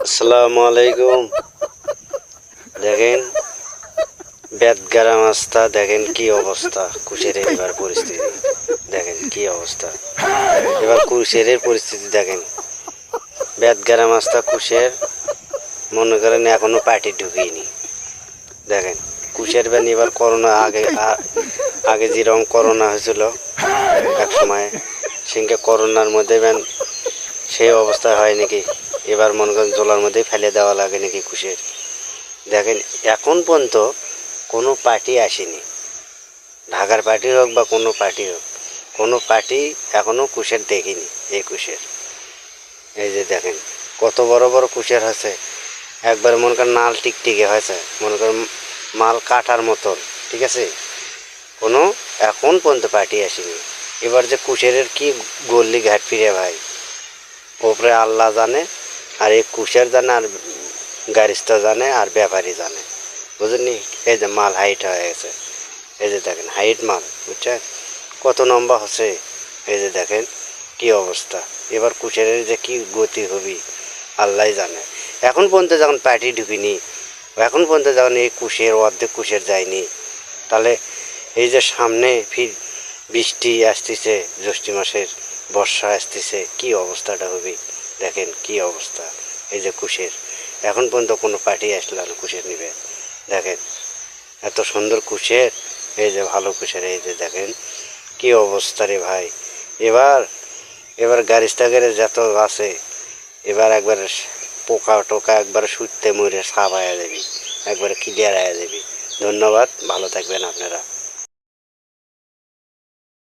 আসসালামু আলাইকুম। দেখেন বেদগারা মাছটা, দেখেন কি অবস্থা, কুশেরের এবার পরিস্থিতি দেখেন কি অবস্থা। এবার কুশেরের পরিস্থিতি দেখেন, বেদগারা মাছটা কুশের মনে করেন এখনো পাটি ঢুকিয়েনি। দেখেন কুশের ব্যান এবার করোনা আগে যেরকম করোনা হয়েছিল এক সময়, সেখানে করোনার মধ্যে ব্যান সেই অবস্থা হয় নাকি, এবার মনে করেন জলার মধ্যেই ফেলে দেওয়া লাগে নাকি কুশের। দেখেন এখন পর্যন্ত কোনো পার্টি আসেনি, ঢাকার পার্টি হোক বা কোনো পার্টি হোক, কোনো পার্টি এখনও কুশের দেখিনি। এই কুশের এই যে দেখেন কত বড় বড় কুশের আছে, একবার মনে করেন নাল টিকটিকে হয়েছে, মনে করেন মাল কাটার মতন, ঠিক আছে। কোনো এখন পর্যন্ত পার্টি আসেনি। এবার যে কুশেরের কি গল্লি ঘাট ফিরে ভাই, ওপরে আল্লাহ জানে, আর এই কুশের জানে, আর গারিস্তা জানে, আর ব্যাপারী জানে, বুঝলেনি। এই যে মাল হাইট হয়ে গেছে, এই যে দেখেন হাইট মাল, বুঝছেন কত লম্বা হচ্ছে। এই যে দেখেন কি অবস্থা। এবার কুশেরের যে কি গতি হবি আল্লাহ জানে। এখন পর্যন্ত যখন পার্টি ঢুকিনি, এখন পর্যন্ত যখন এই কুশের অর্ধেক কুশের যায়নি, তাহলে এই যে সামনে ফির বৃষ্টি আসতেছে, জ্যৈষ্ঠ মাসের বর্ষা আসতেছে, কি অবস্থাটা হবে দেখেন কি অবস্থা। এই যে কুশের এখন পর্যন্ত কোনো পার্টি আসলো না কুশের নিবে, দেখেন এত সুন্দর কুশের, এই যে ভালো কুশের, এই যে দেখেন কি অবস্থা রে ভাই। এবার এবার গারিস্তাগের যত আছে, এবার একবার পোকা টোকা একবার সুইতে মরে সাপ আয়া যাবি, একবার ক্লিয়ার আয়া যাবি। ধন্যবাদ, ভালো থাকবেন আপনারা।